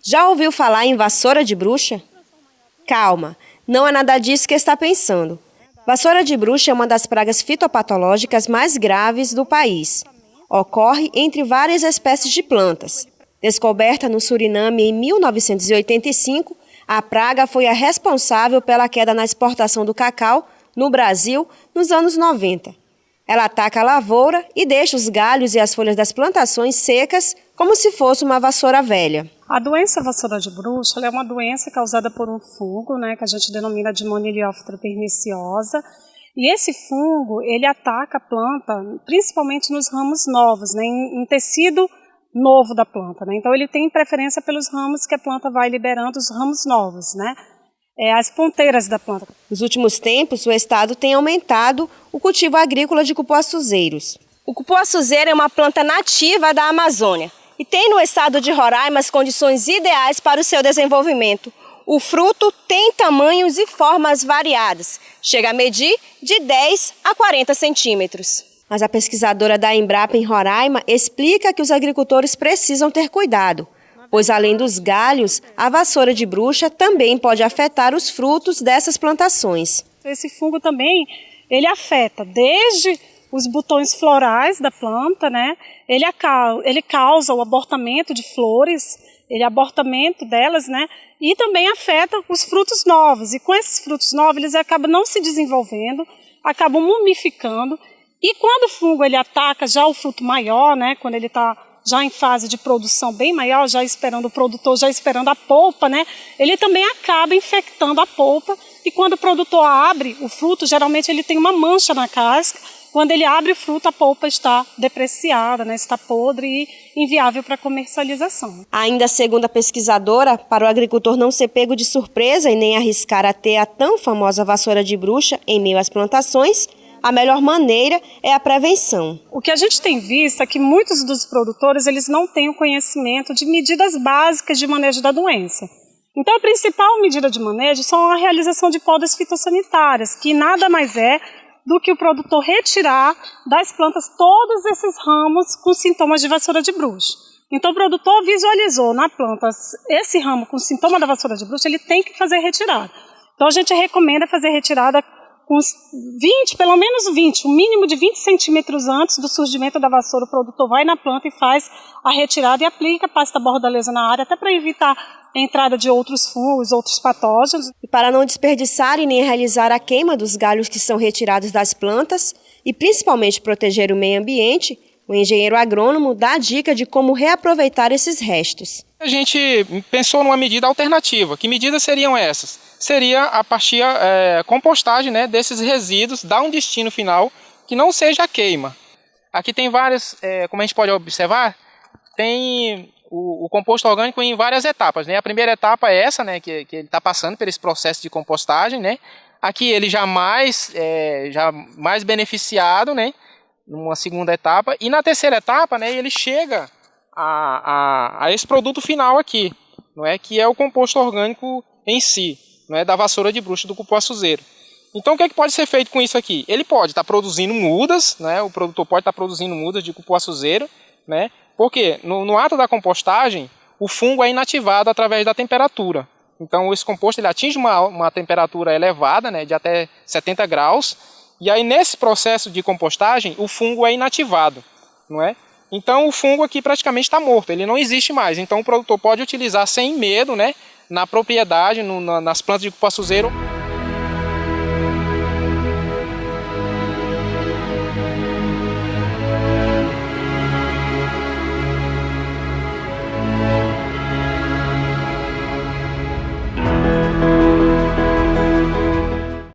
Já ouviu falar em vassoura de bruxa? Calma, não é nada disso que está pensando. Vassoura de bruxa é uma das pragas fitopatológicas mais graves do país. Ocorre entre várias espécies de plantas. Descoberta no Suriname em 1985, a praga foi a responsável pela queda na exportação do cacau no Brasil nos anos 90. Ela ataca a lavoura e deixa os galhos e as folhas das plantações secas como se fosse uma vassoura velha. A doença vassoura de bruxa é uma doença causada por um fungo, que a gente denomina de Moniliófera perniciosa. E esse fungo, ele ataca a planta, principalmente nos ramos novos, em tecido novo da planta. Então ele tem preferência pelos ramos que a planta vai liberando, os ramos novos, as ponteiras da planta. Nos últimos tempos, o estado tem aumentado o cultivo agrícola de cupuaçuzeiros. O cupuaçuzeiro é uma planta nativa da Amazônia e tem no estado de Roraima as condições ideais para o seu desenvolvimento. O fruto tem tamanhos e formas variadas, chega a medir de 10 a 40 centímetros. Mas a pesquisadora da Embrapa em Roraima explica que os agricultores precisam ter cuidado, pois além dos galhos, a vassoura de bruxa também pode afetar os frutos dessas plantações. Esse fungo também, ele afeta desde os botões florais da planta, ele causa o abortamento de flores, abortamento delas, e também afeta os frutos novos. E com esses frutos novos, eles acabam não se desenvolvendo, acabam mumificando. E quando o fungo ele ataca já o fruto maior, quando ele está já em fase de produção bem maior, já esperando o produtor, já esperando a polpa, ele também acaba infectando a polpa. E quando o produtor abre o fruto, geralmente ele tem uma mancha na casca. Quando ele abre o fruto, a polpa está depreciada, está podre e inviável para comercialização. Ainda segundo a pesquisadora, para o agricultor não ser pego de surpresa e nem arriscar a ter a tão famosa vassoura de bruxa em meio às plantações, a melhor maneira é a prevenção. O que a gente tem visto é que muitos dos produtores eles não têm o conhecimento de medidas básicas de manejo da doença. Então, a principal medida de manejo são a realização de podas fitossanitárias, que nada mais é do que o produtor retirar das plantas todos esses ramos com sintomas de vassoura de bruxa. Então, o produtor visualizou na planta esse ramo com sintoma da vassoura de bruxa, ele tem que fazer retirada. Então, a gente recomenda fazer retirada com 20, pelo menos 20, um mínimo de 20 centímetros antes do surgimento da vassoura. O produtor vai na planta e faz a retirada e aplica pasta bordaleza na área, até para evitar a entrada de outros fungos, outros patógenos. E para não desperdiçar e nem realizar a queima dos galhos que são retirados das plantas e principalmente proteger o meio ambiente, o engenheiro agrônomo dá a dica de como reaproveitar esses restos. A gente pensou numa medida alternativa. Que medidas seriam essas? Seria a partir compostagem desses resíduos, dar um destino final que não seja a queima. Aqui tem várias, como a gente pode observar, tem o composto orgânico em várias etapas. A primeira etapa é essa, que ele está passando por esse processo de compostagem. Aqui ele já mais beneficiado, numa segunda etapa. E na terceira etapa, ele chega a esse produto final aqui, que é o composto orgânico em si, da vassoura de bruxa do cupuaçuzeiro. Então o que pode ser feito com isso aqui? Ele pode estar produzindo mudas, o produtor pode estar produzindo mudas de cupuaçuzeiro, porque no ato da compostagem o fungo é inativado através da temperatura. Então esse composto ele atinge uma temperatura elevada, de até 70 graus, e aí nesse processo de compostagem o fungo é inativado, Então o fungo aqui praticamente está morto, ele não existe mais. Então o produtor pode utilizar sem medo, na propriedade, nas plantas de cupuaçuzeiro.